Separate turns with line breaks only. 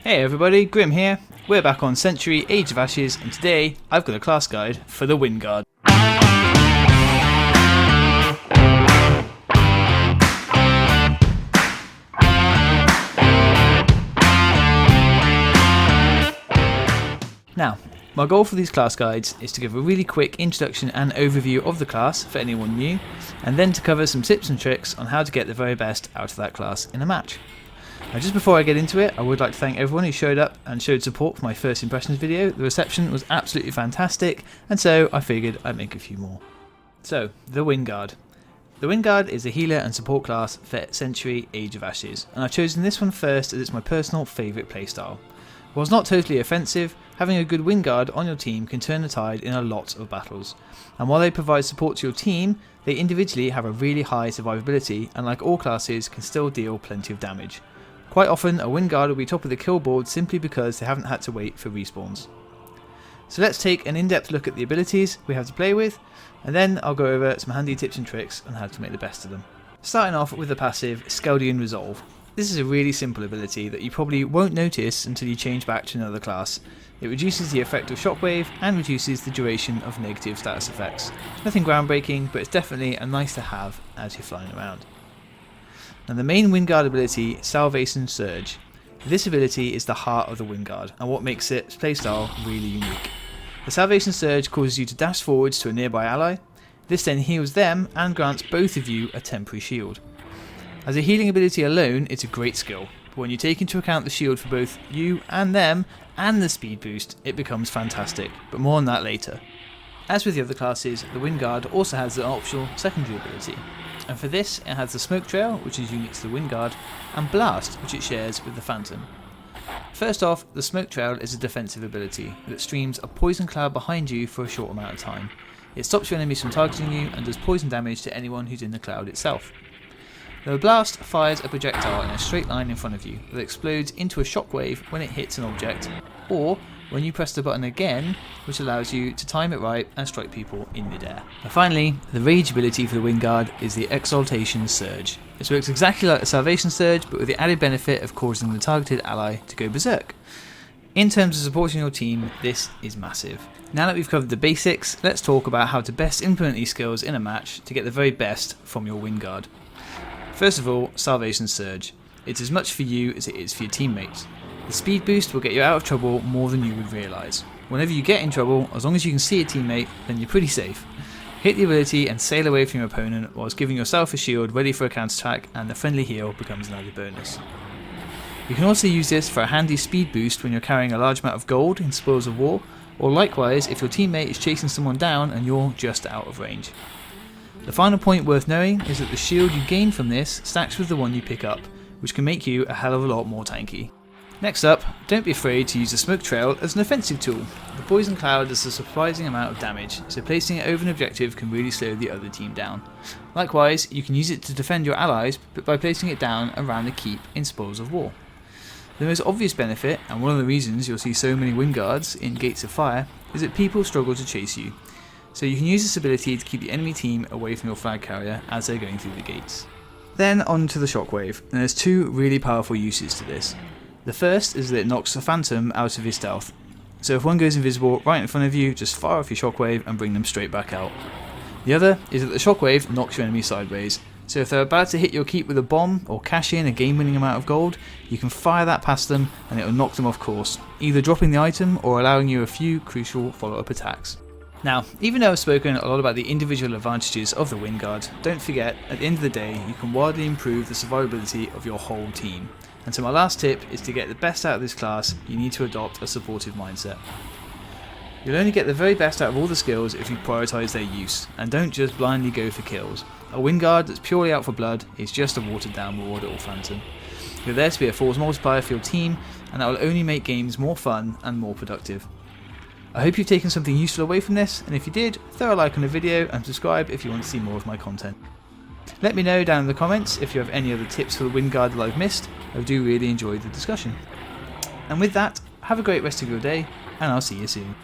Hey everybody, Grim here. We're back on Century Age of Ashes, and today I've got a class guide for the Windguard. Now, my goal for these class guides is to give a really quick introduction and overview of the class for anyone new, and then to cover some tips and tricks on how to get the very best out of that class in a match. Now, just before I get into it, I would like to thank everyone who showed up and showed support for my first impressions video. The reception was absolutely fantastic, and so I figured I'd make a few more. So, the Windguard. The Windguard is a healer and support class for Century Age of Ashes, and I've chosen this one first as it's my personal favourite playstyle. While it's not totally offensive, having a good Windguard on your team can turn the tide in a lot of battles. And while they provide support to your team, they individually have a really high survivability, and like all classes can still deal plenty of damage. Quite often a Windguard will be top of the kill board simply because they haven't had to wait for respawns. So let's take an in-depth look at the abilities we have to play with, and then I'll go over some handy tips and tricks on how to make the best of them. Starting off with the passive Skaldian Resolve. This is a really simple ability that you probably won't notice until you change back to another class. It reduces the effect of Shockwave and reduces the duration of negative status effects. Nothing groundbreaking, but it's definitely a nice to have as you're flying around. Now the main Windguard ability, Salvation Surge. This ability is the heart of the Windguard and what makes its playstyle really unique. The Salvation Surge causes you to dash forwards to a nearby ally. This then heals them and grants both of you a temporary shield. As a healing ability alone, it's a great skill, but when you take into account the shield for both you and them and the speed boost, it becomes fantastic, but more on that later. As with the other classes, the Windguard also has an optional secondary ability. And for this, it has the Smoke Trail, which is unique to the Windguard, and Blast, which it shares with the Phantom. First off, the Smoke Trail is a defensive ability that streams a poison cloud behind you for a short amount of time. It stops your enemies from targeting you and does poison damage to anyone who's in the cloud itself. The Blast fires a projectile in a straight line in front of you that explodes into a shockwave when it hits an object, or when you press the button again, which allows you to time it right and strike people in midair. And finally, the rage ability for the Windguard is the Exaltation Surge. This works exactly like the Salvation Surge, but with the added benefit of causing the targeted ally to go berserk. In terms of supporting your team, this is massive. Now that we've covered the basics, let's talk about how to best implement these skills in a match to get the very best from your Windguard. First of all, Salvation Surge. It's as much for you as it is for your teammates. The speed boost will get you out of trouble more than you would realise. Whenever you get in trouble, as long as you can see a teammate, then you're pretty safe. Hit the ability and sail away from your opponent whilst giving yourself a shield ready for a counter attack, and the friendly heal becomes an added bonus. You can also use this for a handy speed boost when you're carrying a large amount of gold in Spoils of War, or likewise if your teammate is chasing someone down and you're just out of range. The final point worth knowing is that the shield you gain from this stacks with the one you pick up, which can make you a hell of a lot more tanky. Next up, don't be afraid to use the Smoke Trail as an offensive tool. The Poison Cloud does a surprising amount of damage, so placing it over an objective can really slow the other team down. Likewise, you can use it to defend your allies by placing it down around the keep in Spoils of War. The most obvious benefit, and one of the reasons you'll see so many Windguards in Gates of Fire, is that people struggle to chase you. So you can use this ability to keep the enemy team away from your flag carrier as they're going through the gates. Then on to the Shockwave, and there's two really powerful uses to this. The first is that it knocks the Phantom out of his stealth. So if one goes invisible right in front of you, just fire off your Shockwave and bring them straight back out. The other is that the Shockwave knocks your enemy sideways. So if they're about to hit your keep with a bomb or cash in a game-winning amount of gold, you can fire that past them and it will knock them off course, either dropping the item or allowing you a few crucial follow-up attacks. Now, even though I've spoken a lot about the individual advantages of the Windguard, don't forget, at the end of the day, you can wildly improve the survivability of your whole team. And so my last tip is to get the best out of this class, you need to adopt a supportive mindset. You'll only get the very best out of all the skills if you prioritise their use, and don't just blindly go for kills. A Windguard that's purely out for blood is just a watered down Marauder or Phantom. You're there to be a force multiplier for your team, and that will only make games more fun and more productive. I hope you've taken something useful away from this, and if you did, throw a like on the video and subscribe if you want to see more of my content. Let me know down in the comments if you have any other tips for the Windguard that I've missed. I do really enjoy the discussion. And with that, have a great rest of your day, and I'll see you soon.